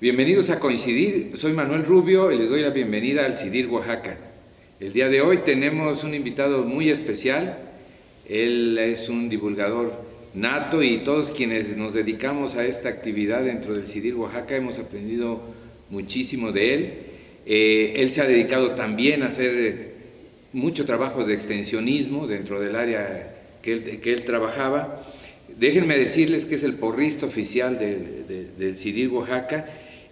Bienvenidos a Coincidir, soy Manuel Rubio y les doy la bienvenida al CIDIR Oaxaca. El día de hoy tenemos un invitado muy especial. Él es un divulgador nato y todos quienes nos dedicamos a esta actividad dentro del CIDIR Oaxaca hemos aprendido muchísimo de él. Él se ha dedicado también a hacer mucho trabajo de extensionismo dentro del área que él trabajaba. Déjenme decirles que es el porrista oficial del CIDIR Oaxaca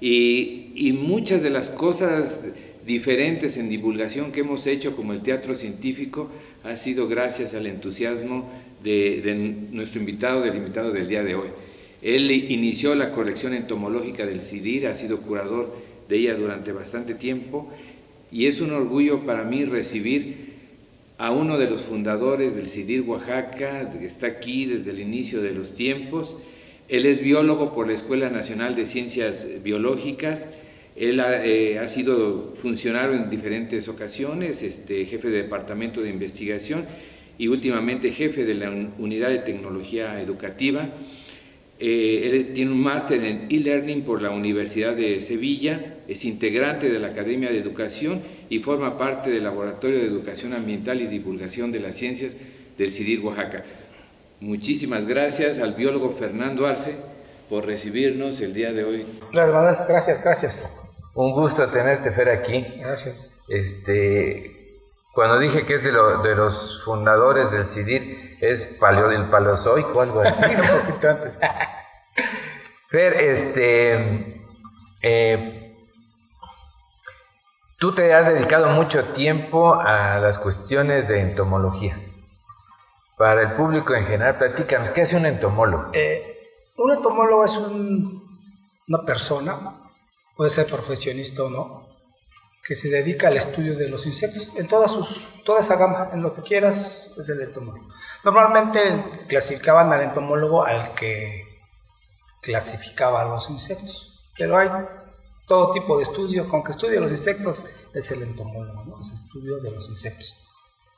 y muchas de las cosas diferentes en divulgación que hemos hecho, como el teatro científico, ha sido gracias al entusiasmo de nuestro invitado, del invitado del día de hoy. Él inició la colección entomológica del CIDIR, ha sido curador de ella durante bastante tiempo y es un orgullo para mí recibir a uno de los fundadores del CIDIR Oaxaca, que está aquí desde el inicio de los tiempos. Él es biólogo por la Escuela Nacional de Ciencias Biológicas. Él ha sido funcionario en diferentes ocasiones, jefe de departamento de investigación y últimamente jefe de la Unidad de Tecnología Educativa. Él tiene un máster en e-learning por la Universidad de Sevilla, es integrante de la Academia de Educación y forma parte del Laboratorio de Educación Ambiental y Divulgación de las Ciencias del CIDIR Oaxaca. Muchísimas gracias al biólogo Fernando Arce por recibirnos el día de hoy. Claro, Manuel, gracias. Un gusto tenerte, Fer, aquí. Gracias. Cuando dije que es de los fundadores del CIDIR, es el Paleozoico o algo así. Un poquito antes. Fer, tú te has dedicado mucho tiempo a las cuestiones de entomología. Para el público en general, platícanos, ¿qué hace un entomólogo? Un entomólogo es una persona, puede ser profesionista o no, que se dedica al estudio de los insectos, en toda esa gama, en lo que quieras, es el entomólogo. Normalmente clasificaban al entomólogo al que clasificaba los insectos, pero hay todo tipo de estudio, con que estudie los insectos es el entomólogo, ¿no? Es el estudio de los insectos,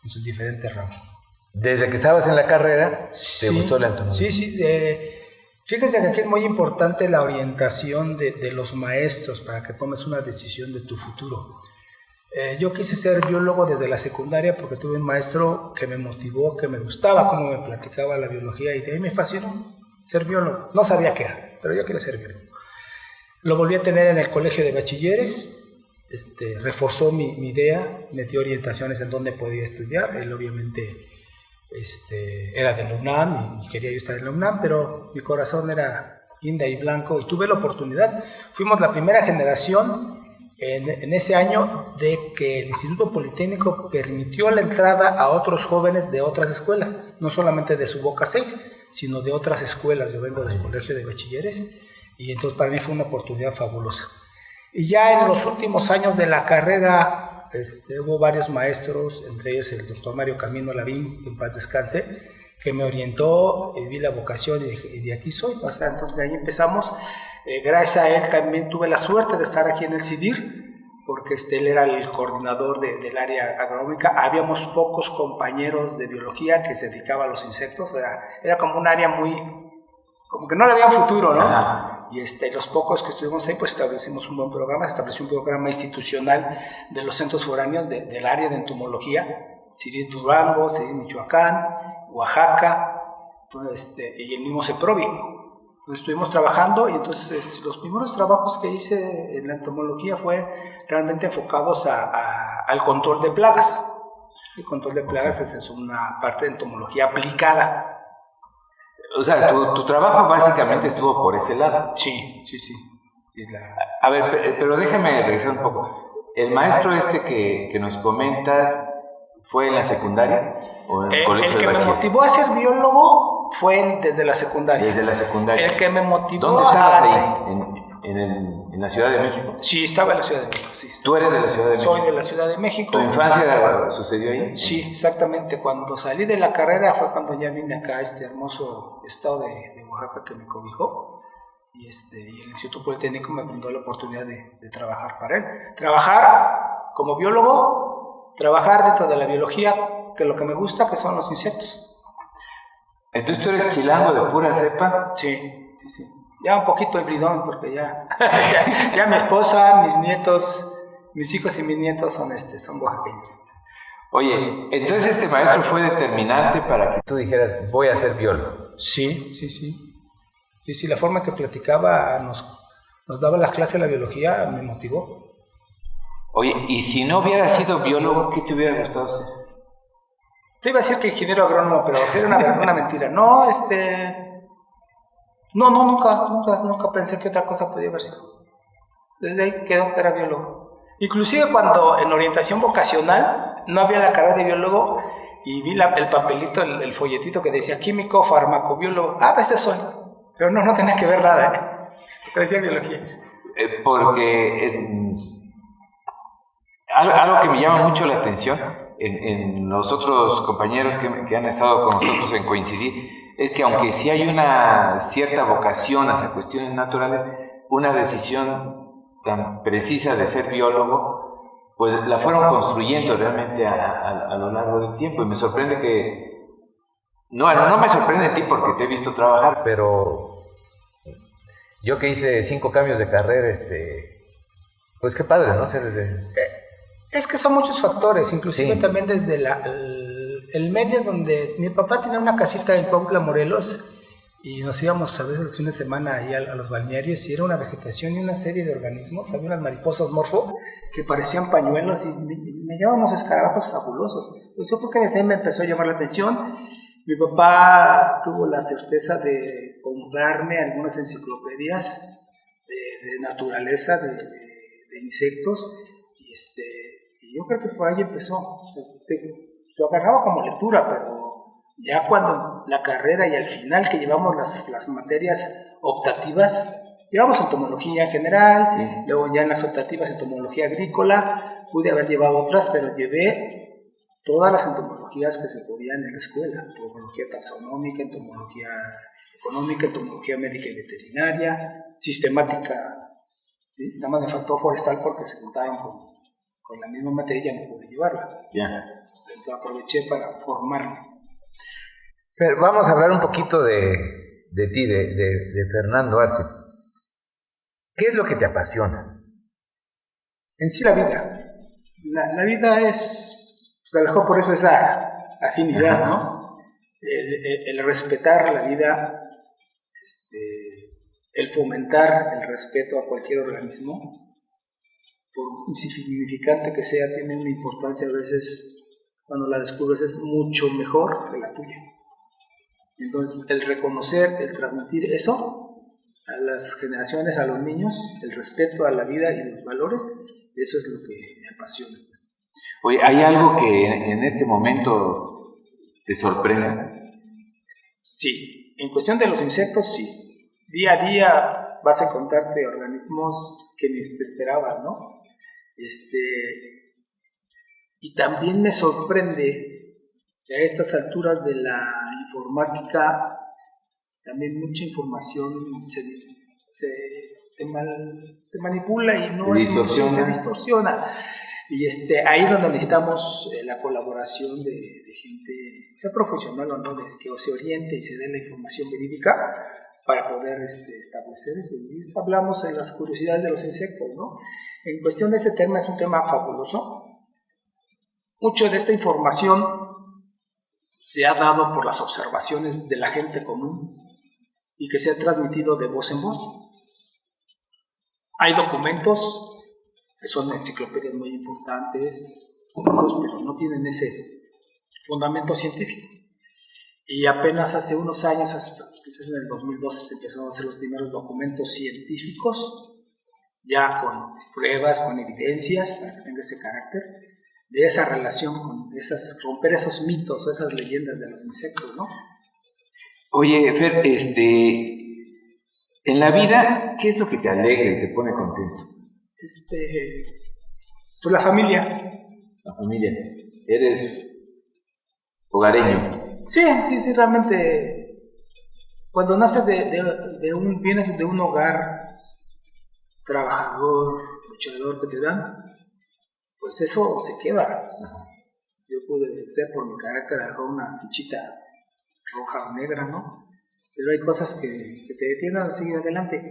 en sus diferentes ramas. Desde que estabas en la carrera, ¿te gustó la entomología? Sí. Fíjense que aquí es muy importante la orientación de los maestros para que tomes una decisión de tu futuro. Yo quise ser biólogo desde la secundaria porque tuve un maestro que me motivó, que me gustaba cómo me platicaba la biología y de ahí me fascinó ser biólogo. No sabía qué era, pero yo quería ser biólogo. Lo volví a tener en el colegio de bachilleres, reforzó mi idea, me dio orientaciones en dónde podía estudiar. Él obviamente era de la UNAM y quería yo estar en la UNAM, pero mi corazón era guinda y blanco y tuve la oportunidad. Fuimos la primera generación en ese año de que el Instituto Politécnico permitió la entrada a otros jóvenes de otras escuelas, no solamente de Subboca 6, sino de otras escuelas. Yo vengo del colegio de bachilleres y entonces para mí fue una oportunidad fabulosa. Y ya en los últimos años de la carrera hubo varios maestros, entre ellos el doctor Mario Camino Lavín, que en paz descanse, que me orientó, vi la vocación y de aquí soy. O sea, entonces de ahí empezamos. Gracias a él también tuve la suerte de estar aquí en el CIDIR, porque él era el coordinador del área agronómica. Habíamos pocos compañeros de biología que se dedicaban a los insectos, era como un área como que no le había futuro, ¿no? Ajá. Y los pocos que estuvimos ahí, pues establecimos un buen programa, estableció un programa institucional de los centros foráneos del área de entomología, CIDIR Durango, CIDIR Michoacán, Oaxaca, y el mismo CEPROVI. Entonces estuvimos trabajando y entonces los primeros trabajos que hice en la entomología fue realmente enfocados al control de plagas. El control de plagas es una parte de entomología aplicada. O sea, tu trabajo básicamente estuvo por ese lado. Sí. A ver, pero déjame regresar un poco. ¿El maestro que nos comentas fue en la secundain o en el colegio de bachiller? El que me motivó a ser biólogo fue desde la secundaria. Desde la secundaria. El que me motivó. ¿Dónde estabas ahí? ¿En la Ciudad de México? Sí, estaba en la Ciudad de México. Sí. ¿Tú eres de la Ciudad de México? Soy de la Ciudad de México. ¿Tu infancia sucedió ahí? Sí, exactamente. Cuando salí de la carrera fue cuando ya vine acá a este hermoso estado de Oaxaca que me cobijó. Y el Instituto Politécnico me brindó la oportunidad de trabajar para él. Trabajar como biólogo, trabajar dentro de la biología, que lo que me gusta, que son los insectos. Entonces tú eres chilango de pura cepa. Sí. Ya un poquito hibridón, porque ya mi esposa, mis nietos, mis hijos y mis nietos son oaxaqueños. Oye, entonces este maestro fue determinante para que tú dijeras, voy a ser biólogo. Sí, la forma en que platicaba, nos daba las clases de la biología, me motivó. Oye, y si no hubieras sido biólogo, ¿qué te hubiera gustado ser? Te iba a decir que ingeniero agrónomo, pero sería una mentira. No, nunca pensé que otra cosa podía haber sido. Desde ahí quedó que era biólogo. Inclusive cuando en orientación vocacional no había la carrera de biólogo y vi el papelito, el folletito que decía químico, farmacobiólogo. Este soy. Pero no tenía que ver nada, porque decía biología. Porque algo que me llama mucho la atención en los otros compañeros que han estado con nosotros en Coincidir, es que aunque sí hay una cierta vocación hacia cuestiones naturales, una decisión tan precisa de ser biólogo, pues la fueron construyendo realmente a lo largo del tiempo. Y me sorprende que... No me sorprende a ti porque te he visto trabajar, pero yo que hice 5 cambios de carrera, pues qué padre, ¿no? Es que son muchos factores, inclusive también desde el medio donde mi papá tenía una casita en Cuautla, Morelos, y nos íbamos a veces los fines de semana ahí a los balnearios y era una vegetación y una serie de organismos, había unas mariposas morfo que parecían pañuelos y me llaman unos escarabajos fabulosos. Entonces yo creo que desde ahí me empezó a llamar la atención. Mi papá tuvo la certeza de comprarme algunas enciclopedias de naturaleza, de insectos, y yo creo que por ahí empezó. O sea, lo agarraba como lectura, pero ya cuando la carrera y al final que llevamos las materias optativas, llevamos entomología en general, luego ya en las optativas entomología agrícola, pude haber llevado otras, pero llevé todas las entomologías que se podían en la escuela: entomología taxonómica, entomología económica, entomología médica y veterinaria, sistemática, ¿sí? Nada más me faltó forestal porque se juntaron con la misma materia y no pude llevarla. Entonces aproveché para formarme. Pero vamos a hablar un poquito de ti, de Fernando Arce. ¿Qué es lo que te apasiona? En sí la vida. La vida es, pues a lo mejor por eso esa afinidad, ¿no? El respetar la vida, el fomentar el respeto a cualquier organismo, por insignificante que sea, tiene una importancia a veces, cuando la descubres, es mucho mejor que la tuya. Entonces, el reconocer, el transmitir eso a las generaciones, a los niños, el respeto a la vida y los valores, eso es lo que me apasiona. Pues. Oye, ¿hay algo que en este momento te sorprende? Sí, en cuestión de los insectos, sí. Día a día vas a encontrarte organismos que ni te esperabas, ¿no? Y también me sorprende que a estas alturas de la informática, también mucha información se manipula y no se distorsiona. Y ahí es donde necesitamos la colaboración de gente, sea profesional o no, de que se oriente y se dé la información verídica para poder establecer eso. Y hablamos de las curiosidades de los insectos, ¿no? En cuestión de ese tema, es un tema fabuloso. Mucho de esta información se ha dado por las observaciones de la gente común y que se ha transmitido de voz en voz. Hay documentos que son enciclopedias muy importantes, pero no tienen ese fundamento científico. Y apenas hace unos años, quizás en el 2012, se empezaron a hacer los primeros documentos científicos, ya con pruebas, con evidencias, para que tenga ese carácter, de esa relación, romper esos mitos o esas leyendas de los insectos, ¿no? Oye, Fer, en la vida, ¿qué es lo que te alegra y te pone contento? Pues la familia. La familia. ¿Eres hogareño? Sí, realmente. Cuando naces vienes de un hogar trabajador, luchador que te dan, pues eso se queda. Yo pude ser, por mi carácter, agarrar una fichita roja o negra, ¿no? pero hay cosas que te detienen a seguir adelante.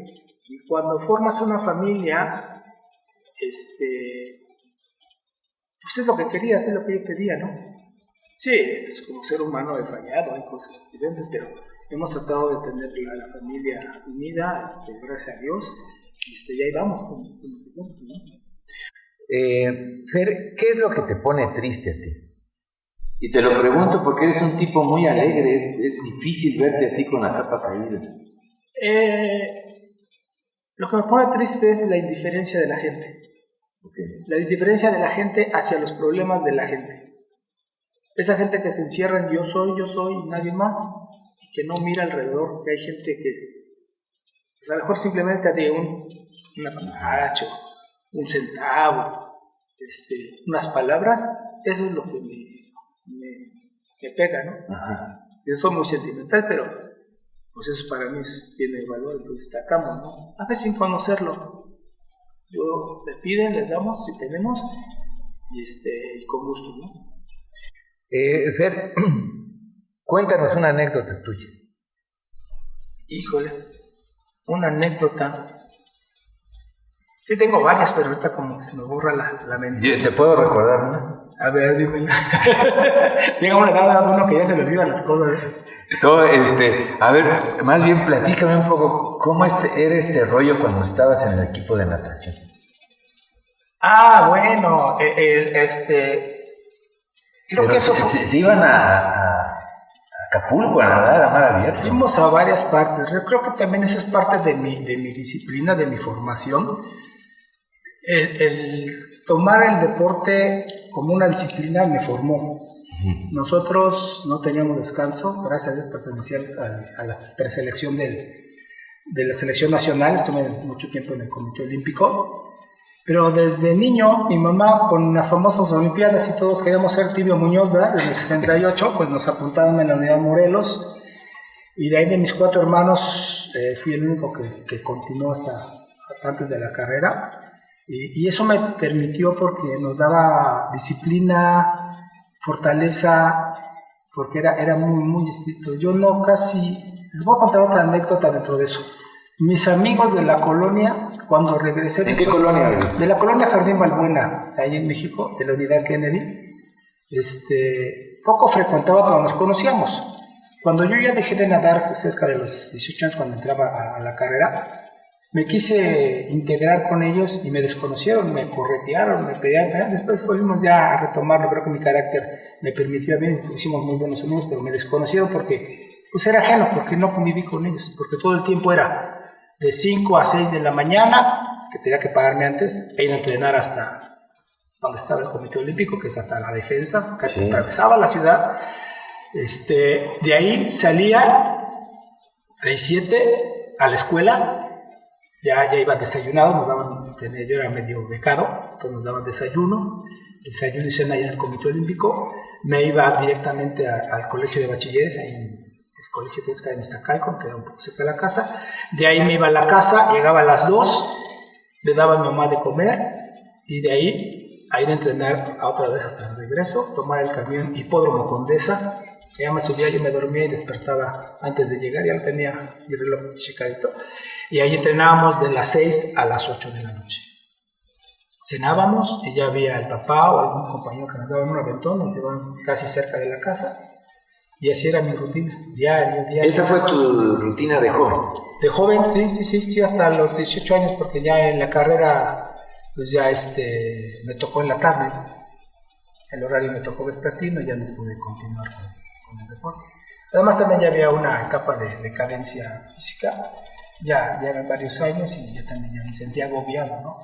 Y cuando formas una familia, pues es lo que querías, es lo que yo pedía, ¿no? Sí, es como ser humano he fallado, hay cosas diferentes, pero hemos tratado de tener la familia unida, gracias a Dios, y ahí vamos con nosotros, ¿no? Fer, ¿qué es lo que te pone triste a ti? Y te lo pregunto porque eres un tipo muy alegre, es difícil verte a ti con la capa caída. Lo que me pone triste es la indiferencia de la gente. Okay. La indiferencia de la gente hacia los problemas de la gente. Esa gente que se encierra en yo soy y nadie más, y que no mira alrededor, que hay gente que pues a lo mejor simplemente de un apanacho, un centavo, unas palabras, eso es lo que me pega, ¿no? Ajá. Yo soy muy sentimental, pero pues eso para mí tiene valor, entonces destacamos, ¿no? A veces sin conocerlo. Yo le piden, les damos si tenemos, y con gusto, ¿no? Fer, cuéntanos una anécdota tuya. Híjole, una anécdota. Sí tengo varias, pero ahorita como que se me borra la mente. ¿Te puedo recordar una? A ver, dime. Llega una edad a uno que ya se le olvidan las cosas. No, a ver, más bien platícame un poco, ¿cómo era este rollo cuando estabas en el equipo de natación? Ah, bueno, creo que eso fue... ¿Se iban a Acapulco a nadar a mar abierto? Fuimos a varias partes. Yo creo que también eso es parte de mi disciplina, de mi formación. El tomar el deporte como una disciplina me formó. Nosotros no teníamos descanso, gracias a Dios pertenecía a la preselección de la selección nacional, estuve mucho tiempo en el Comité Olímpico, pero desde niño mi mamá con las famosas Olimpiadas y todos queríamos ser Tibio Muñoz, ¿verdad? Desde el 68, pues nos apuntaron en la Unidad Morelos, y de ahí de mis 4 hermanos fui el único que continuó hasta antes de la carrera, y eso me permitió porque nos daba disciplina, fortaleza, porque era muy, muy estricto. Yo no casi... Les voy a contar otra anécdota dentro de eso. Mis amigos de la colonia, cuando regresé... ¿En qué colonia? De la colonia Jardín Balbuena, ahí en México, de la unidad Kennedy. Poco frecuentaba, pero nos conocíamos. Cuando yo ya dejé de nadar cerca de los 18 años, cuando entraba a la carrera, me quise integrar con ellos y me desconocieron, me corretearon, me pedían. Después volvimos ya a retomarlo, creo que mi carácter me permitió bien, hicimos muy buenos amigos, pero me desconocieron porque pues era ajeno, porque no conviví con ellos, porque todo el tiempo era de 5 a 6 de la mañana, que tenía que pagarme antes, e ir a entrenar hasta donde estaba el Comité Olímpico, que es hasta la defensa, que sí. Atravesaba la ciudad. De ahí salía 6, 7 a la escuela. Ya iba desayunado, nos daban, yo era medio becado, entonces nos daban desayuno y cena allá en el Comité Olímpico. Me iba directamente al colegio de bachilleres, ahí en el colegio que está en Iztacalco, que era un poco cerca de la casa. De ahí me iba a la casa, llegaba a las 2, le daba a mi mamá de comer, y de ahí a ir a entrenar a otra vez hasta el regreso, tomar el camión Hipódromo Condesa. Ya me subía, yo me dormía y despertaba antes de llegar, ya lo tenía mi reloj checadito. Y ahí entrenábamos de las 6 a las 8 de la noche. Cenábamos y ya había el papá o algún compañero que nos daba un aventón, nos llevaban casi cerca de la casa. Y así era mi rutina, diario. ¿Esa fue tu rutina de joven? De joven, sí, hasta los 18 años, porque ya en la carrera, pues ya me tocó en la tarde. El horario me tocó vespertino y ya no pude continuar con el deporte. Además también ya había una etapa de decadencia física. Ya eran varios años y yo también ya me sentía agobiado, ¿no?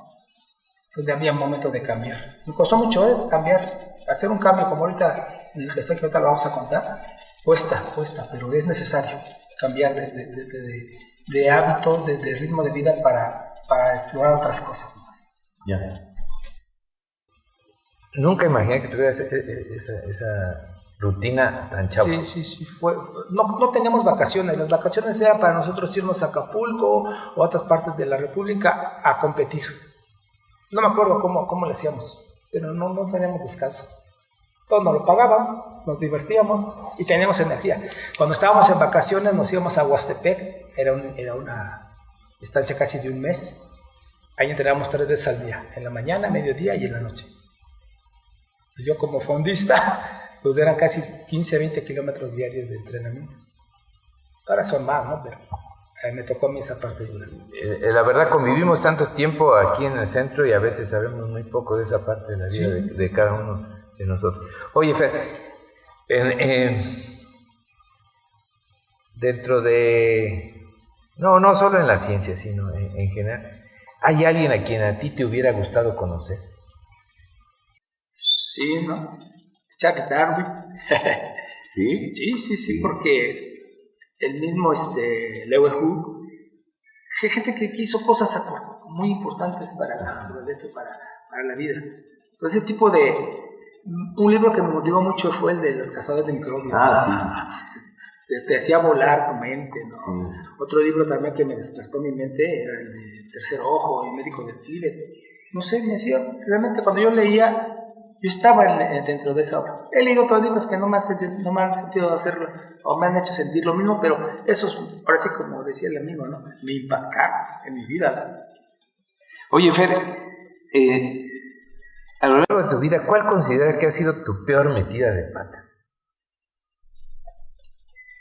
Entonces ya había un momento de cambiar. Me costó mucho cambiar, hacer un cambio como ahorita, en el que estoy, que ahorita lo vamos a contar, cuesta, pero es necesario cambiar de hábito, de ritmo de vida para explorar otras cosas. Ya. Nunca imaginé que tuvieras esa rutina tan chavo. Sí. No teníamos vacaciones. Las vacaciones eran para nosotros irnos a Acapulco o a otras partes de la República a competir. No me acuerdo cómo lo hacíamos, pero no teníamos descanso. Todos nos lo pagaban, nos divertíamos y teníamos energía. Cuando estábamos en vacaciones nos íbamos a Huastepec, era una estancia casi de un mes. Ahí entrenábamos 3 veces al día, en la mañana, mediodía y en la noche. Yo como fondista, pues eran casi 15, 20 kilómetros diarios de entrenamiento. Ahora son más, ¿no? Pero me tocó a mí esa parte dura. La verdad, convivimos tanto tiempo aquí en el centro y a veces sabemos muy poco de esa parte de la vida de cada uno de nosotros. Oye, Fer, dentro de... No solo en la ciencia, sino en general, ¿hay alguien a quien a ti te hubiera gustado conocer? Sí, ¿no? Charles Darwin. ¿Sí? Sí, porque el mismo Lewis Hugh, gente que hizo cosas muy importantes para la naturaleza, para la vida. Entonces, ese tipo de... Un libro que me motivó mucho fue el de Los cazadores de microbios. Te hacía volar tu mente, ¿no? Sí. Otro libro también que me despertó mi mente era el de Tercer Ojo, El médico del Tíbet. No sé, me hacía... Realmente cuando yo leía, yo estaba dentro de esa obra. He leído otros libros que no me han sentido hacerlo, o me han hecho sentir lo mismo, pero esos, parece como decía el amigo, ¿no? Me impactaron en mi vida. Oye, Fer, a lo largo de tu vida, ¿cuál consideras que ha sido tu peor metida de pata?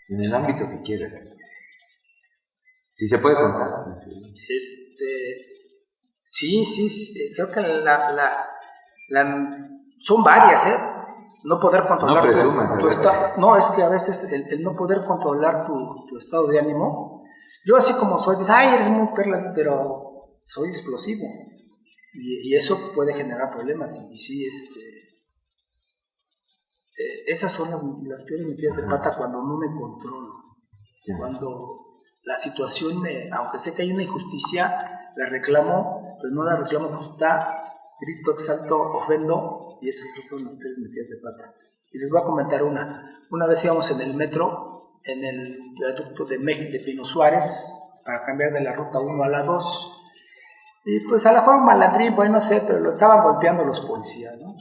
En el ámbito que quieras. Si se puede contar. Sí, creo que son varias, ¿eh? No poder controlar tu estado. No, es que a veces el no poder controlar tu estado de ánimo. Yo así como soy, dices, ay, eres muy perla, pero soy explosivo. Y eso puede generar problemas. Y sí, esas son las peores metidas de pata cuando no me controlo. Sí. Cuando la situación, aunque sé que hay una injusticia, la reclamo, pero no la reclamo justa, grito, exalto, ofendo, y esas son las peores metidas de pata. Y les voy a comentar una. Una vez íbamos en el metro, en el viaducto de Pino Suárez, para cambiar de la ruta 1 a la 2. Y pues a lo mejor un malandrín, pues no sé, pero lo estaban golpeando los policías, ¿no?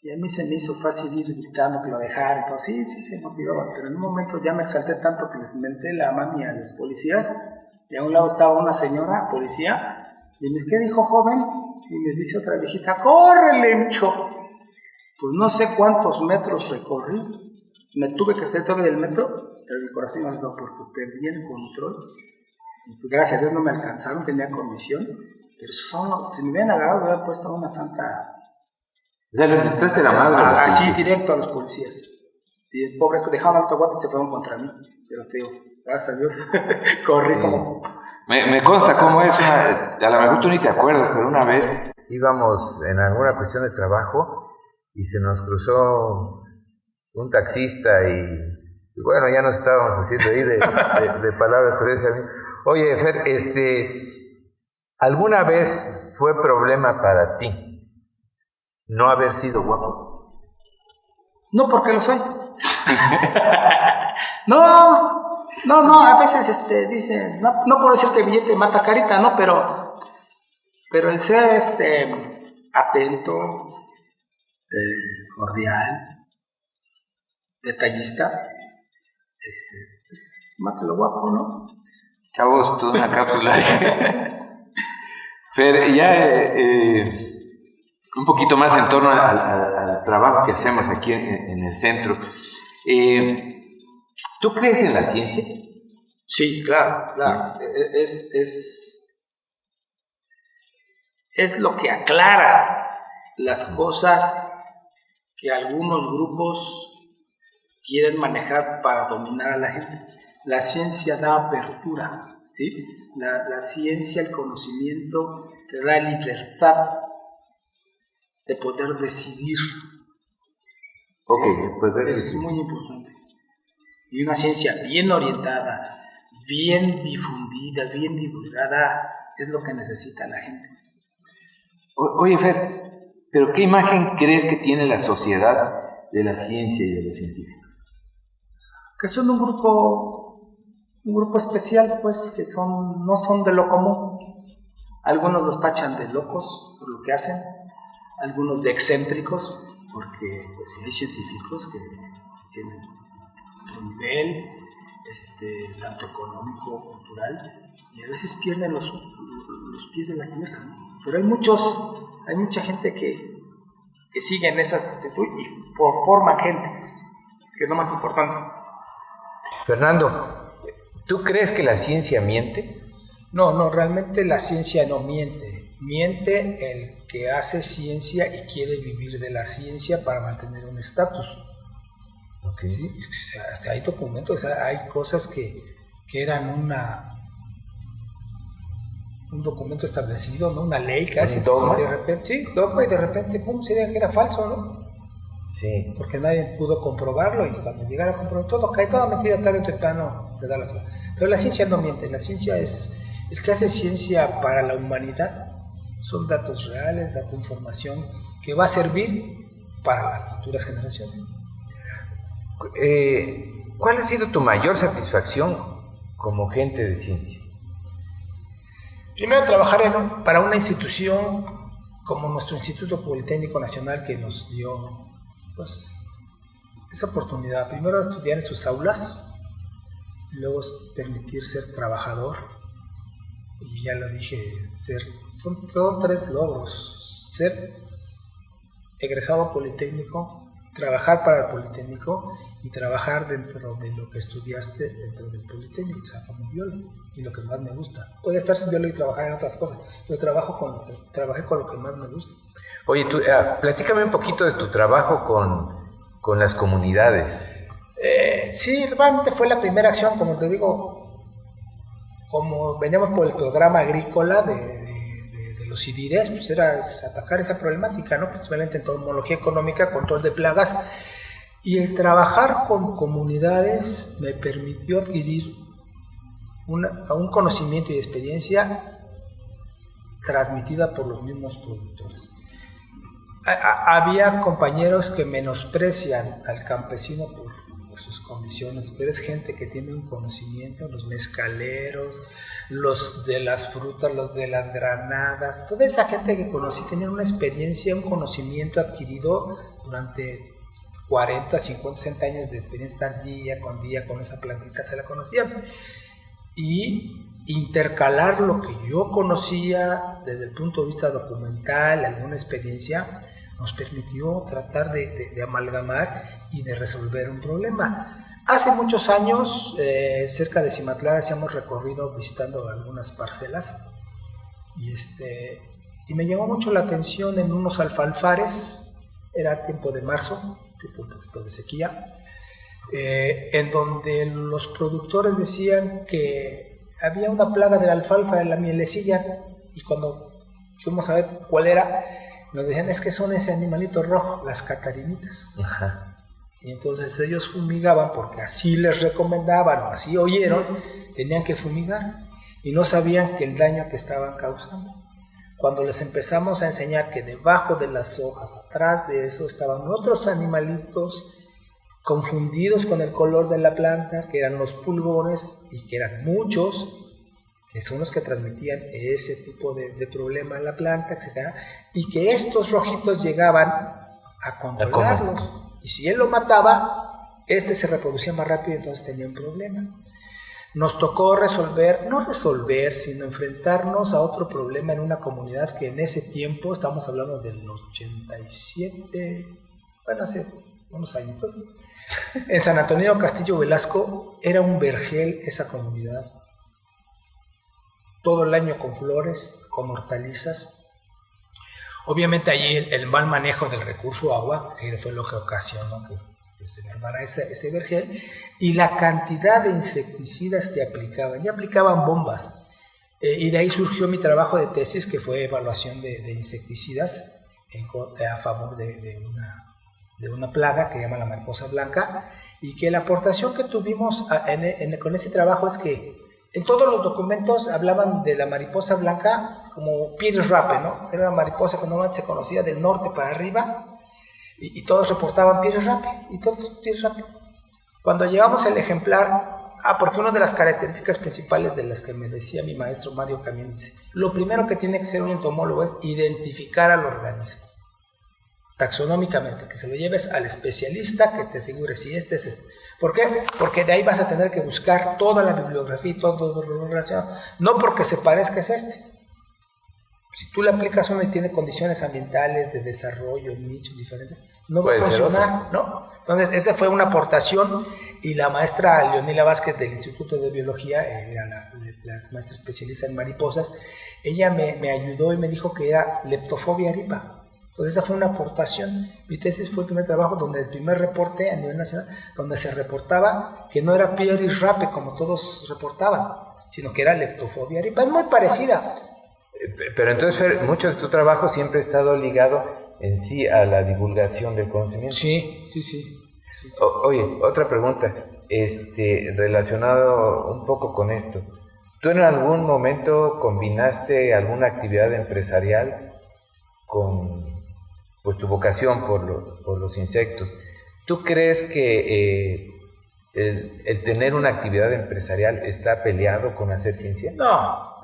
Y a mí se me hizo fácil ir gritando que lo dejara y todo. Sí, se motivaban, pero en un momento ya me exalté tanto que les menté la mami a los policías, y a un lado estaba una señora policía, y me dice, ¿qué dijo, joven? Y me dice otra viejita, ¡córrele, mijo! Pues no sé cuántos metros recorrí, me tuve que salir del metro, pero mi corazón me dio porque perdí el control. Y pues gracias a Dios no me alcanzaron, tenía condición, pero si me hubieran agarrado, me hubieran puesto una santa... O sea, le metiste la madre. Así, directo a los policías. Y el pobre dejaron alto guante y se fueron contra mí. Pero te digo, gracias a Dios, corrí como... Me consta cómo es, a lo mejor tú ni te acuerdas, pero una vez íbamos en alguna cuestión de trabajo y se nos cruzó un taxista y bueno, ya nos estábamos haciendo ahí de palabras, pero decía, oye, Fer, ¿alguna vez fue problema para ti no haber sido guapo? No, porque lo soy. No, a veces dicen, no puedo decir que el billete mata carita, ¿no? Pero el ser atento, cordial, detallista, pues mata lo guapo, ¿no? Chavos, toda una cápsula. Fer, ya un poquito más en torno al trabajo que hacemos aquí en el centro. ¿Tú crees en la ciencia? Sí, claro. Es lo que aclara las cosas que algunos grupos quieren manejar para dominar a la gente. La ciencia da apertura, ¿sí? La ciencia, el conocimiento, te da libertad de poder decidir. Ok, pues eso es muy importante. Y una ciencia bien orientada, bien difundida, bien divulgada, es lo que necesita la gente. Oye, Fer, ¿pero qué imagen crees que tiene la sociedad de la ciencia y de los científicos? Que son un grupo especial, pues, que no son de lo común. Algunos los tachan de locos por lo que hacen, algunos de excéntricos, porque porque pues sí hay científicos que tienen otro nivel, tanto económico, cultural, y a veces pierden los pies de la tierra, ¿no? Pero hay mucha gente que sigue en esas y forman gente, que es lo más importante. Fernando, ¿tú crees que la ciencia miente? No, realmente la ciencia no miente. Miente el que hace ciencia y quiere vivir de la ciencia para mantener un estatus. Okay. ¿Sí? O sea, hay documentos, o sea, hay cosas que eran un documento establecido, ¿no? Una ley casi. ¿Un dogma? De repente, dogma, y de repente, pum, se diga que era falso, ¿no? Sí. Porque nadie pudo comprobarlo, y cuando llegara a comprobar todo, cae toda mentira, tarde o temprano se da la clave. Pero la ciencia no miente, la ciencia es el que hace ciencia para la humanidad. Son datos reales, información que va a servir para las futuras generaciones. ¿Cuál ha sido tu mayor satisfacción como gente de ciencia? Primero, trabajar para una institución como nuestro Instituto Politécnico Nacional, que nos dio pues esa oportunidad. Primero, estudiar en sus aulas, luego permitir ser trabajador, y ya lo dije, son todos 3 logros: ser egresado politécnico, trabajar para el Politécnico y trabajar dentro de lo que estudiaste dentro del Politécnico, o sea, como biólogo, y lo que más me gusta. Podría estar sin biólogo y trabajar en otras cosas, pero trabajé con lo que más me gusta. Oye, tú, platícame un poquito de tu trabajo con las comunidades. Sí, realmente fue la primera acción, como te digo, como veníamos por el programa agrícola de los CIDIRES, pues era atacar esa problemática, ¿no? Principalmente en entomología económica, control de plagas, y el trabajar con comunidades me permitió adquirir un conocimiento y experiencia transmitida por los mismos productores. Había compañeros que menosprecian al campesino por sus condiciones, pero es gente que tiene un conocimiento, los mezcaleros, los de las frutas, los de las granadas, toda esa gente que conocí tenía una experiencia, un conocimiento adquirido durante 40, 50, 60 años de experiencia, estar día con esa plantita, se la conocían. Y intercalar lo que yo conocía desde el punto de vista documental, alguna experiencia, nos permitió tratar de amalgamar y de resolver un problema. Hace muchos años, cerca de Cimatlán, hacíamos recorrido visitando algunas parcelas, y me llamó mucho la atención en unos alfalfares, era tiempo de marzo, tipo un poquito de sequía, en donde los productores decían que había una plaga de la alfalfa en la mielecilla, y cuando fuimos a ver cuál era, nos decían, es que son ese animalito rojo, las catarinitas. Ajá. Y entonces ellos fumigaban porque así les recomendaban, o así oyeron, tenían que fumigar, y no sabían que el daño que estaban causando. Cuando les empezamos a enseñar que debajo de las hojas, atrás de eso, estaban otros animalitos confundidos con el color de la planta, que eran los pulgones, y que eran muchos, que son los que transmitían ese tipo de problema en la planta, etc. Y que estos rojitos llegaban a controlarlos. Y si él lo mataba, se reproducía más rápido, y entonces tenía un problema. Nos tocó sino enfrentarnos a otro problema en una comunidad que en ese tiempo, estamos hablando del 87, bueno, hace unos años, en San Antonio Castillo Velasco, era un vergel esa comunidad. Todo el año con flores, con hortalizas. Obviamente allí el mal manejo del recurso agua, que fue lo que ocasionó que se armara ese vergel, y la cantidad de insecticidas que aplicaban. Ya aplicaban bombas. Y de ahí surgió mi trabajo de tesis, que fue evaluación de insecticidas a favor de una plaga que se llama la mariposa blanca, y que la aportación que tuvimos con ese trabajo es que en todos los documentos hablaban de la mariposa blanca como Pires rape, ¿no? Era una mariposa que normalmente se conocía del norte para arriba, y todos reportaban Pires rape, y todos Pires rape. Cuando llegamos al ejemplar, porque una de las características principales de las que me decía mi maestro Mario Camín, dice, lo primero que tiene que ser un entomólogo es identificar al organismo. taxonómicamente, que se lo lleves al especialista que te asegure si este es este. ¿Por qué? Porque de ahí vas a tener que buscar toda la bibliografía y todo lo relacionado. No porque se parezca es este. Si tú le aplicas uno y tiene condiciones ambientales, de desarrollo, nichos diferentes, no va a funcionar, ¿no? Entonces, esa fue una aportación, y la maestra Leonila Vázquez del Instituto de Biología, era la maestra especialista en mariposas, ella me ayudó y me dijo que era leptofobia ripa. Entonces, esa fue una aportación. Mi tesis fue el primer trabajo donde el primer reporte a nivel nacional, donde se reportaba que no era Pieris rape como todos reportaban, sino que era leptofobia ripa. Es muy parecida. Pero entonces, Fer, mucho de tu trabajo siempre ha estado ligado en sí a la divulgación del conocimiento. Sí. Oye, otra pregunta, relacionado un poco con esto. ¿Tú en algún momento combinaste alguna actividad empresarial con pues, tu vocación por los insectos? ¿Tú crees que el tener una actividad empresarial está peleado con hacer ciencia? No.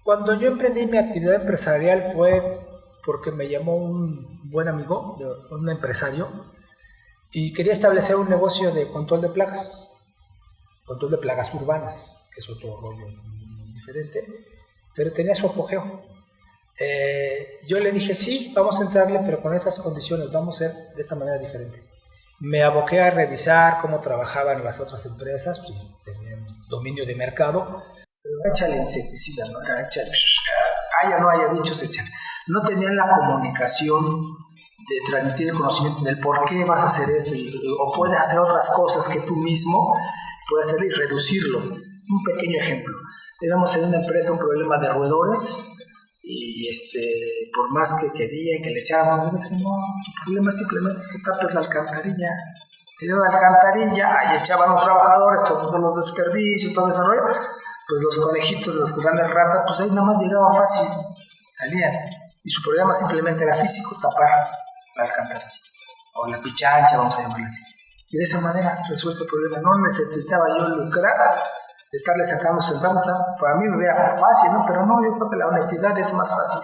Cuando yo emprendí mi actividad empresarial fue porque me llamó un buen amigo, un empresario, y quería establecer un negocio de control de plagas urbanas, que es otro rollo diferente, pero tenía su apogeo. Yo le dije, sí, vamos a entrarle, pero con estas condiciones, vamos a hacer de esta manera diferente. Me aboqué a revisar cómo trabajaban las otras empresas, pues, tenían dominio de mercado, pero échale insecticida, ¿no? Échale, ya no haya bichos, échale. No tenían la comunicación de transmitir el conocimiento del por qué vas a hacer esto, o puedes hacer otras cosas que tú mismo puedes hacer y reducirlo. Un pequeño ejemplo. Teníamos en una empresa un problema de roedores, y por más que quería que le echáramos, es que no, el problema simplemente es que tapes la alcantarilla. Tenían la alcantarilla, ahí echaban los trabajadores todos los desperdicios, todo ese rollo, pues los conejitos, los grandes ratas, pues ahí nada más llegaban fácil, salían, y su problema simplemente era físico, tapar la alcantarilla, o la pichancha, vamos a llamarla así. Y de esa manera resuelto el problema. No necesitaba yo lucrar de estarle sacando centavos. Para mí me era fácil, ¿no? Pero no, yo creo que la honestidad es más fácil.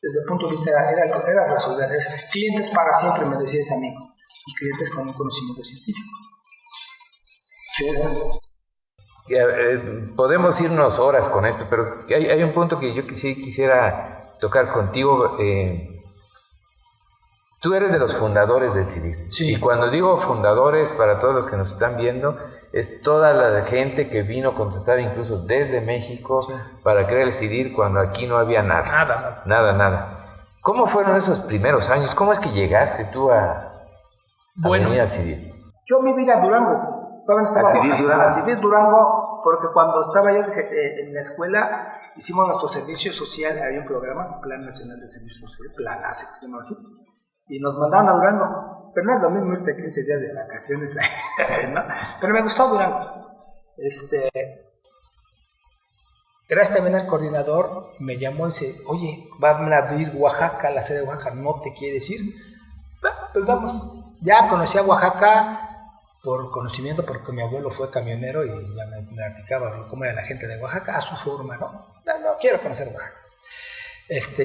Desde el punto de vista era resolver eso. Clientes para siempre, me decía este amigo, y clientes con un conocimiento científico. Podemos irnos horas con esto, pero hay un punto que yo quisiera tocar contigo. Tú eres de los fundadores del CIDIR. Sí. Y cuando digo fundadores, para todos los que nos están viendo, es toda la gente que vino contratada incluso desde México, sí, para crear el CIDIR cuando aquí no había nada. Nada. ¿Cómo fueron esos primeros años? ¿Cómo es que llegaste tú a venir al CIDIR? Yo me vine a Durango. Al CIDIR Durango, porque cuando estaba yo en la escuela, hicimos nuestro servicio social. Había un programa, Plan Nacional de Servicio Social, Plan ACE, que se llama así, y nos mandaron a Durango. Pero no es lo mismo irte 15 días de vacaciones, ¿no? Pero me gustó Durango. Gracias también al coordinador, me llamó y dice, oye, van a abrir Oaxaca, la sede de Oaxaca, ¿no te quiere decir? Pues vamos. Ya conocí a Oaxaca por conocimiento, porque mi abuelo fue camionero y ya me platicaba cómo era la gente de Oaxaca, a su forma, ¿no? No quiero conocer Oaxaca.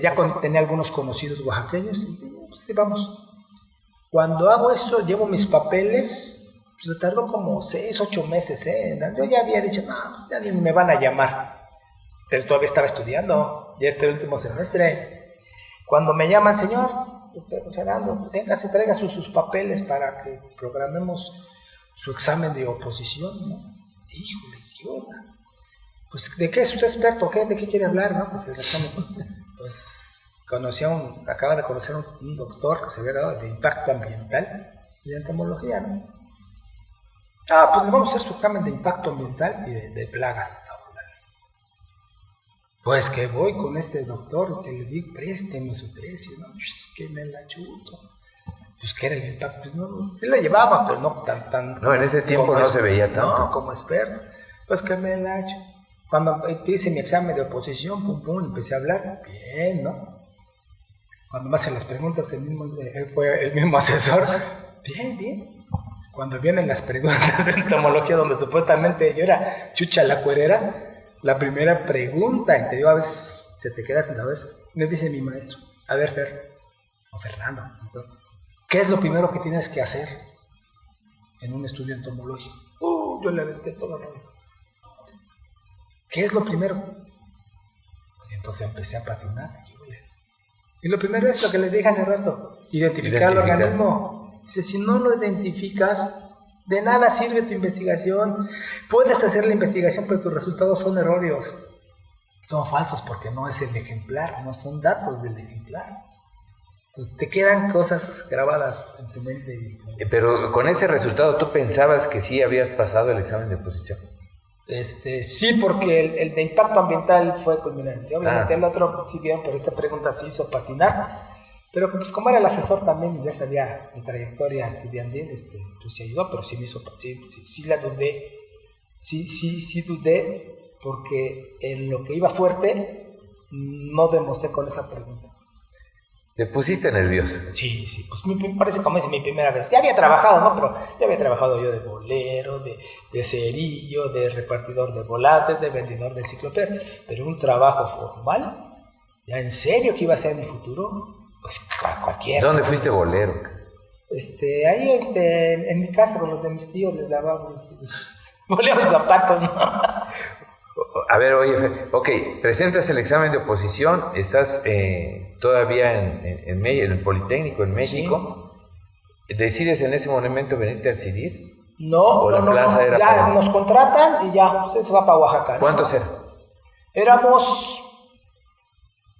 Ya tenía algunos conocidos oaxaqueños, y pues, vamos. Cuando hago eso, llevo mis papeles, pues se tardó como 6, 8 meses, Yo ya había dicho, no, pues ya ni me van a llamar. Pero todavía estaba estudiando, ya este último semestre. Cuando me llaman, señor Fernando, traiga sus papeles para que programemos su examen de oposición, ¿no? Híjole, ¿qué onda? Pues, ¿de qué es usted experto? ¿De qué quiere hablar, no? Pues el examen. Pues acaba de conocer un doctor que se había dado de impacto ambiental y de entomología, ¿no? Pues vamos a hacer su examen de impacto ambiental y de plagas. Pues que voy con este doctor, que le digo, présteme su tesis, ¿no? Que me la chuto. Pues que era el impacto, pues no, sí la llevaba, pero no tan... No, en ese tiempo no se veía tanto. No, como experto. Pues que me la echo. Cuando hice mi examen de oposición, empecé a hablar, bien, ¿no? Cuando me hacen las preguntas, fue el mismo asesor, bien. Cuando vienen las preguntas de entomología, donde supuestamente yo era chucha la cuerera, la primera pregunta, y te digo, a veces se te queda sin la vez, me dice mi maestro, A ver, o Fernando, ¿qué es lo primero que tienes que hacer en un estudio entomológico? Yo le aventé todo el rollo. ¿Qué es lo primero? Y entonces empecé a patinar. Y lo primero es lo que les dije hace rato, identificar el organismo. Dice, si no lo identificas, de nada sirve tu investigación. Puedes hacer la investigación, pero tus resultados son erróneos. Son falsos porque no es el ejemplar, no son datos del ejemplar. Entonces te quedan cosas grabadas en tu mente. Pero con ese resultado, ¿tú pensabas que sí habías pasado el examen de oposición? Sí, porque el de impacto ambiental fue culminante. Obviamente el otro sí vieron, pero esta pregunta se hizo patinar. Pero pues como era el asesor también, ya sabía mi trayectoria estudiantil, pues sí ayudó, pero sí me hizo, sí la dudé. Sí dudé, porque en lo que iba fuerte, no demostré con esa pregunta. ¿Te pusiste nervioso? Sí, pues me parece como es mi primera vez. Ya había trabajado, ¿no? Pero ya había trabajado yo de bolero, de cerillo, de repartidor de volantes, de vendedor de enciclopedias, pero un trabajo formal, ya en serio que iba a ser mi futuro, pues cualquiera. ¿Dónde fuiste bolero? Ahí en mi casa con los de mis tíos les lavábamos boleros zapatos, ¿no? A ver, oye, ok, presentas el examen de oposición, estás todavía en el Politécnico en México. Sí. ¿Decides en ese momento venirte al CIDIR? No, ya nos contratan y ya se va para Oaxaca, ¿no? ¿Cuántos eran? Éramos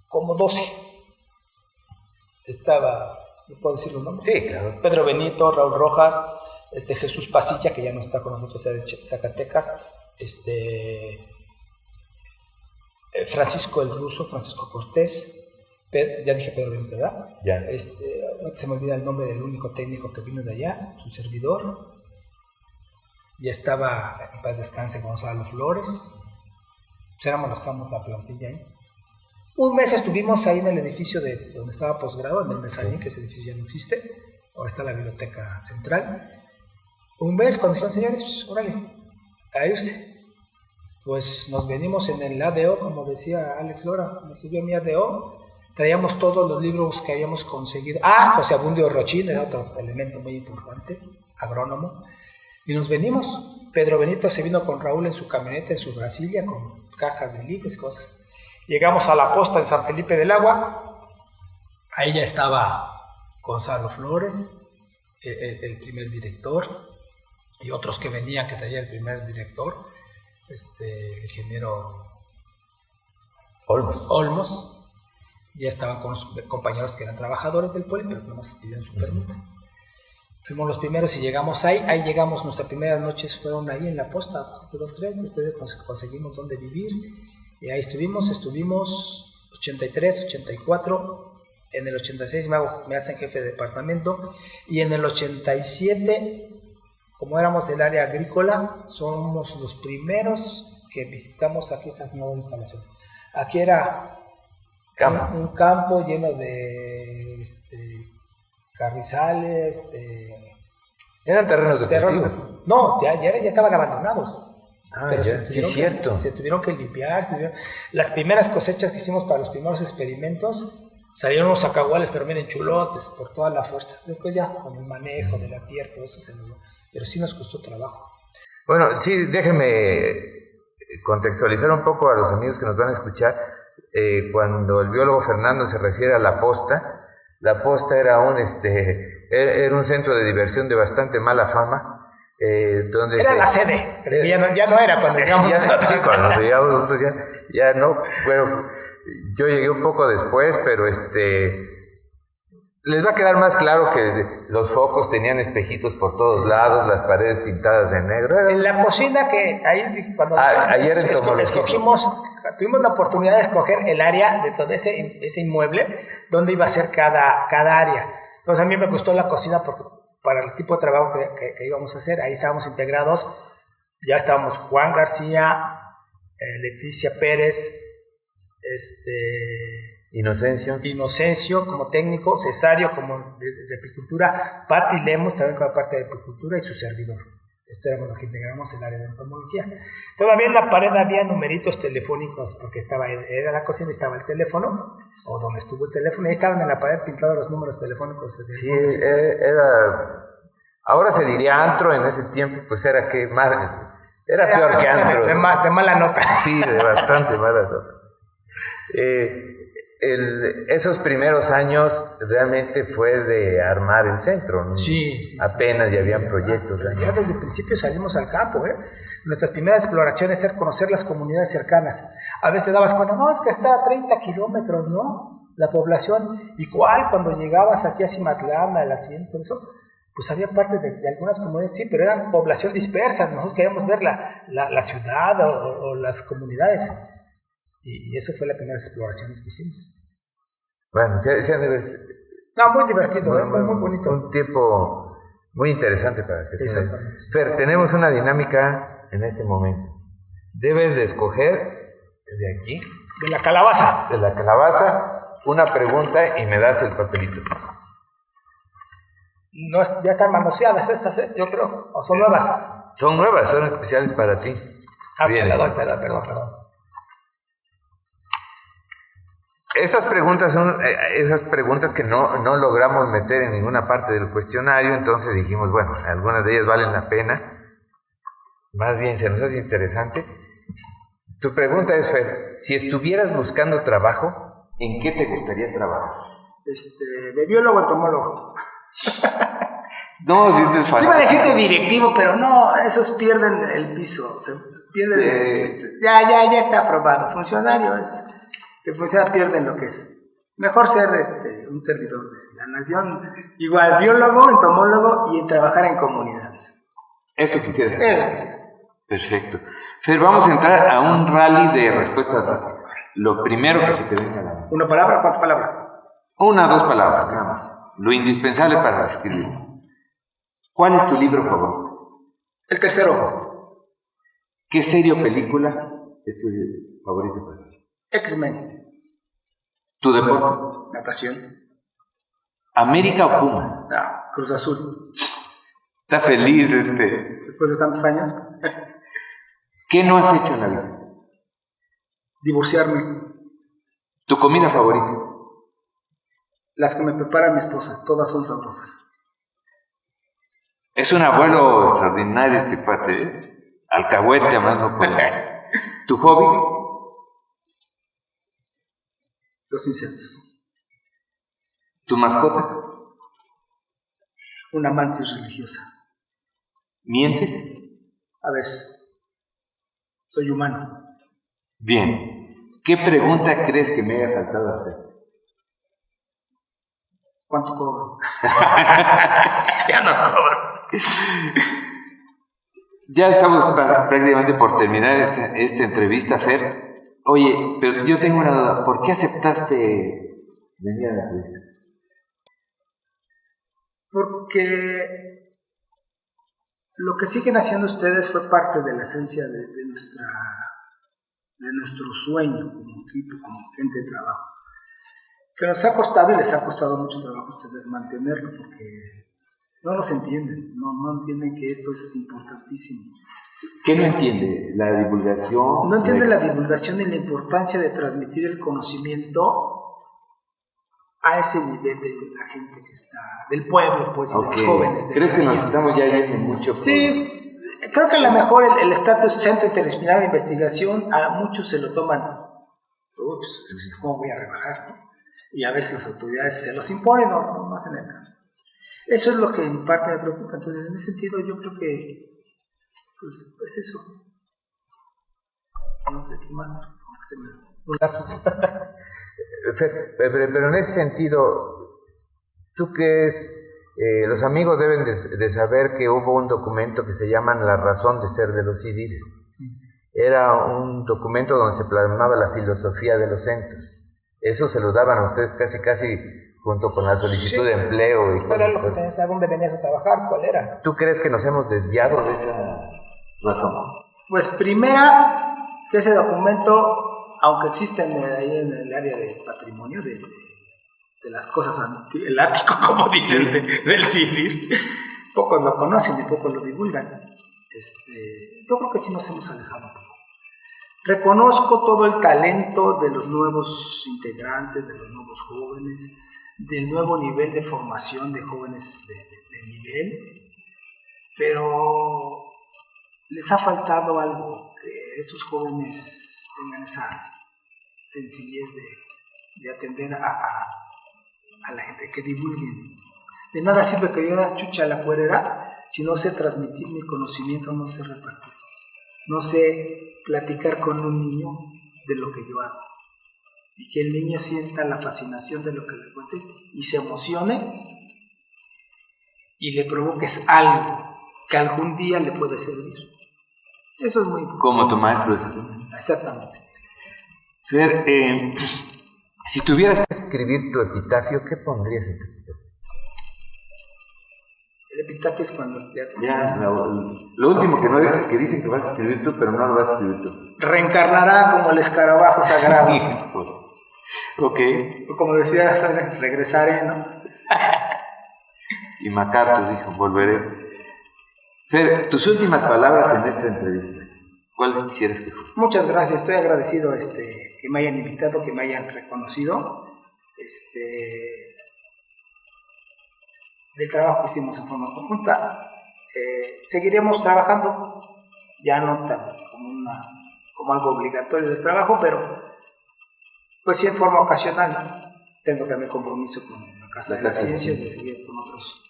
como 12. Estaba, ¿no puedo decir los nombres? Sí, claro. Pedro Benito, Raúl Rojas, Jesús Pasilla, que ya no está con nosotros, de Zacatecas, Francisco el Ruso, Francisco Cortés, ya dije Pedro Benito, ¿verdad? Ya. Se me olvida el nombre del único técnico que vino de allá, su servidor. Ya estaba, en paz descanse, Gonzalo Flores. Pues éramos los que estábamos la plantilla ahí. Un mes estuvimos ahí en el edificio de donde estaba posgrado, en el Mezanín, que ese edificio ya no existe. Ahora está la biblioteca central. Un mes cuando dijeron, señores, pues, órale, a irse. Pues nos venimos en el ADO, como decía Alex Lora, me subió mi ADO, traíamos todos los libros que habíamos conseguido. José Abundio Rochín era otro elemento muy importante, agrónomo, y nos venimos. Pedro Benito se vino con Raúl en su camioneta, en su Brasilia, con cajas de libros y cosas. Llegamos a la posta en San Felipe del Agua, ahí ya estaba Gonzalo Flores, el primer director, y otros que venían, que traía el primer director, el ingeniero Olmos, ya estaban con los compañeros que eran trabajadores del Poli, pero nomás pidieron su permiso. Fuimos los primeros y llegamos ahí llegamos, nuestras primeras noches fueron ahí en la posta, 2-3, después conseguimos dónde vivir, y ahí estuvimos 83, 84, en el 86 me hacen jefe de departamento, y en el 87, como éramos del área agrícola, somos los primeros que visitamos aquí estas nuevas instalaciones. Aquí era un campo lleno de carrizales. ¿Eran terrenos de cultivo? No, ya estaban abandonados. Pero sí, es cierto. Se tuvieron que limpiar. Las primeras cosechas que hicimos para los primeros experimentos, salieron unos zacahuales, pero miren, chulotes, por toda la fuerza. Después ya, con el manejo de la tierra, todo eso se logró. Pero sí nos costó trabajo. Bueno, sí, déjenme contextualizar un poco a los amigos que nos van a escuchar. Cuando el biólogo Fernando se refiere a la posta era un centro de diversión de bastante mala fama. Donde era la sede, ya no era cuando llegamos. Sí, cuando llegamos nosotros ya no. Bueno, yo llegué un poco después, pero les va a quedar más claro que los focos tenían espejitos por todos lados, las paredes pintadas de negro. En la cocina, que ahí cuando ayer tuvimos la oportunidad de escoger el área de todo ese inmueble, donde iba a ser cada área. Entonces a mí me gustó la cocina porque para el tipo de trabajo que íbamos a hacer, ahí estábamos integrados, ya estábamos Juan García, Leticia Pérez, Inocencio como técnico, Cesario como de apicultura, Pati Lemos también con la parte de apicultura y su servidor. Éramos los que integramos el área de entomología. Todavía en la pared había numeritos telefónicos, porque era la cocina y estaba el teléfono, o donde estuvo el teléfono, y ahí estaban en la pared pintados los números telefónicos. Sí, ahora se diría antro, en ese tiempo pues era peor que antro. De mala nota. Sí, de bastante mala nota. Esos primeros años realmente fue de armar el centro, ¿no? Sí. Apenas ya habían proyectos. Ya desde el principio salimos al campo, ¿eh? Nuestras primeras exploraciones era conocer las comunidades cercanas. A veces dabas cuenta, no, es que está a 30 kilómetros, ¿no? La población. Igual cuando llegabas aquí a Cimatlán, a la hacienda, todo eso, pues había parte de algunas comunidades, sí, pero eran población dispersa. Nosotros queríamos ver la ciudad o las comunidades. Y eso fue la primera exploración que hicimos. Bueno, no, muy divertido, muy bonito. Un tiempo muy interesante para que Fer, tenemos una dinámica en este momento. Debes de escoger de aquí. De la calabaza. De la calabaza, una pregunta y me das el papelito. No, ya están manoseadas estas, yo creo. ¿O son nuevas? Son nuevas, son especiales para ti. Bien. Te la doy, perdón. Esas preguntas son esas preguntas que no logramos meter en ninguna parte del cuestionario, entonces dijimos, bueno, algunas de ellas valen la pena, más bien se nos hace interesante. Tu pregunta es, Fer, si estuvieras buscando trabajo, ¿en qué te gustaría trabajar? De biólogo entomólogo. No, si te es fácil. Iba a decirte directivo, pero no, esos pierden el piso, pierden ya está aprobado. Funcionario, pierden lo que es. Mejor ser un servidor de la nación, igual biólogo, entomólogo y trabajar en comunidades. Eso quisiera. Perfecto. Fer, vamos a entrar a un rally de respuestas rápidas. Lo primero que se te venga a la mente. ¿Una palabra? ¿Cuántas palabras? 1 o 2 palabras, nada más. Lo indispensable para escribir. ¿Cuál es tu libro favorito? El tercero. ¿Qué serie o película es tu favorito para ti? X-Men. ¿Tu deporte? Natación. ¿América o Pumas? Cruz Azul. Está feliz Después de tantos años. ¿Qué no has hecho en la vida? Divorciarme. ¿Tu comida favorita? Las que me prepara mi esposa, todas son sabrosas. Es un abuelo extraordinario este cuate, ¿eh? Alcahuete, además no puede. ¿Tu hobby? Los insectos. ¿Tu mascota? Una mantis religiosa. ¿Mientes? A veces. Soy humano. Bien. ¿Qué pregunta crees que me haya faltado hacer? ¿Cuánto cobro? Ya no cobro. Ya estamos prácticamente por terminar esta entrevista, Fer. Oye, pero yo tengo una duda. ¿Por qué aceptaste venir a la entrevista? Porque lo que siguen haciendo ustedes fue parte de la esencia de nuestro sueño como equipo, como gente de trabajo. Que nos ha costado y les ha costado mucho trabajo a ustedes mantenerlo, porque no nos entienden, no entienden que esto es importantísimo. ¿Qué no entiende? ¿La divulgación? No entiende la divulgación y la importancia de transmitir el conocimiento a ese nivel de la gente que está, del pueblo, pues, y de los jóvenes. ¿Crees que nos estamos ya yendo mucho? Sí, creo que a lo mejor el estatus Centro Interdisciplinario de Investigación, a muchos se lo toman, ups, ¿cómo voy a rebajar? ¿No? Y a veces las autoridades se los imponen o no hacen el cambio. Eso es lo que en parte me preocupa. Entonces, en ese sentido, yo creo que pues es eso. No sé qué más. Pero en ese sentido, ¿tú crees? Los amigos deben de saber que hubo un documento que se llama La razón de ser de los CIDIRES. Sí. Era un documento donde se plasmaba la filosofía de los centros. Eso se los daban a ustedes casi junto con la solicitud de empleo. ¿Cuál era lo que tenías? ¿A dónde venías a trabajar? ¿Cuál era? ¿Tú crees que nos hemos desviado de esa razón? Pues primera, que ese documento, aunque existe ahí en el área de patrimonio, de las cosas, el ático, como dicen, del CIDIR, pocos lo conocen y pocos lo divulgan. yo creo que sí nos hemos alejado un poco. Reconozco todo el talento de los nuevos integrantes, de los nuevos jóvenes, del nuevo nivel de formación de jóvenes de nivel, pero les ha faltado algo, que esos jóvenes tengan esa sencillez de atender a la gente, que divulguen. De nada sirve que yo haga chucha a la cuerera si no sé transmitir mi conocimiento, no sé repartir, no sé platicar con un niño de lo que yo hago, y que el niño sienta la fascinación de lo que le cuentes y se emocione y le provoques algo que algún día le puede servir. Eso es muy importante. Como tu maestro de salud. Exactamente. Fer, si tuvieras que escribir tu epitafio, ¿qué pondrías en tu epitafio? El epitafio es cuando... Lo último que dicen que vas a escribir tú, pero no lo vas a escribir tú. Reencarnará como el escarabajo sagrado. Ok. O como decía, regresaré, ¿no? Y MacArthur dijo, volveré. Fer, tus últimas palabras en esta entrevista, ¿cuáles quisieras que fueran? Muchas gracias, estoy agradecido que me hayan invitado, que me hayan reconocido del trabajo que hicimos en forma conjunta. Seguiremos trabajando, ya no tan como algo obligatorio de trabajo, pero pues sí en forma ocasional. Tengo también compromiso con la Casa de la Ciencia de seguir con otros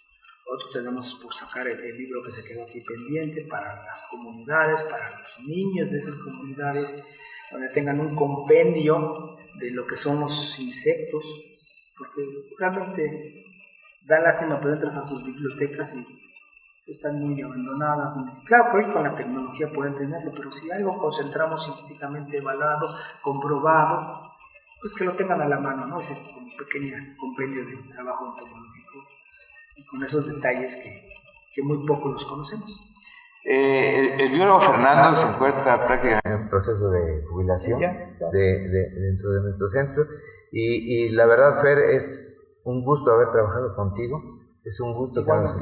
tenemos por sacar el libro que se quedó aquí pendiente para las comunidades, para los niños de esas comunidades, donde tengan un compendio de lo que son los insectos, porque realmente da lástima, pero entras a sus bibliotecas y están muy abandonadas. Claro que hoy con la tecnología pueden tenerlo, pero si algo concentramos científicamente evaluado, comprobado, pues que lo tengan a la mano, ¿no? Ese pequeño compendio de trabajo entomológico, y con esos detalles que muy poco los conocemos. El biólogo Fernando se encuentra prácticamente en un proceso de jubilación dentro de nuestro centro, y la verdad, Fer, es un gusto haber trabajado contigo, es un gusto que nos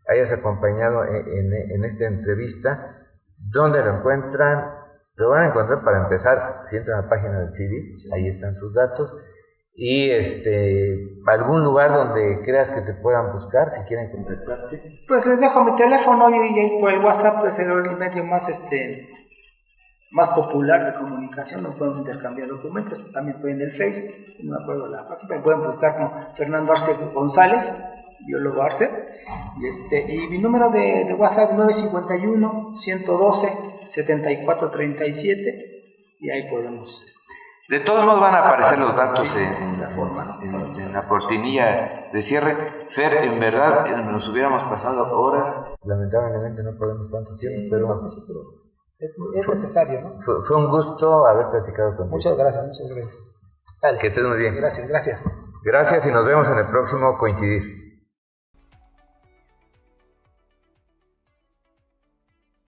hayas acompañado en esta entrevista. ¿Dónde lo encuentran? Lo van a encontrar, para empezar, si entran a la página del CIDI, ahí están sus datos. Y algún lugar donde creas que te puedan buscar si quieren contactarte. Pues les dejo mi teléfono y por el WhatsApp es el medio más popular de comunicación. Nos podemos intercambiar documentos. También estoy en el Face, no me acuerdo la página, me pueden buscar como Fernando Arce González, biólogo Arce, y mi número de WhatsApp es 951 112 7437, y ahí podemos de todos modos van a aparecer los datos en la cortinilla de cierre. Fer, en verdad nos hubiéramos pasado horas. Lamentablemente no podemos tanto tiempo, pero es necesario, ¿no? Fue un gusto haber platicado contigo. Muchas gracias. Que estés muy bien. Gracias. Gracias, y nos vemos en el próximo Coincidir.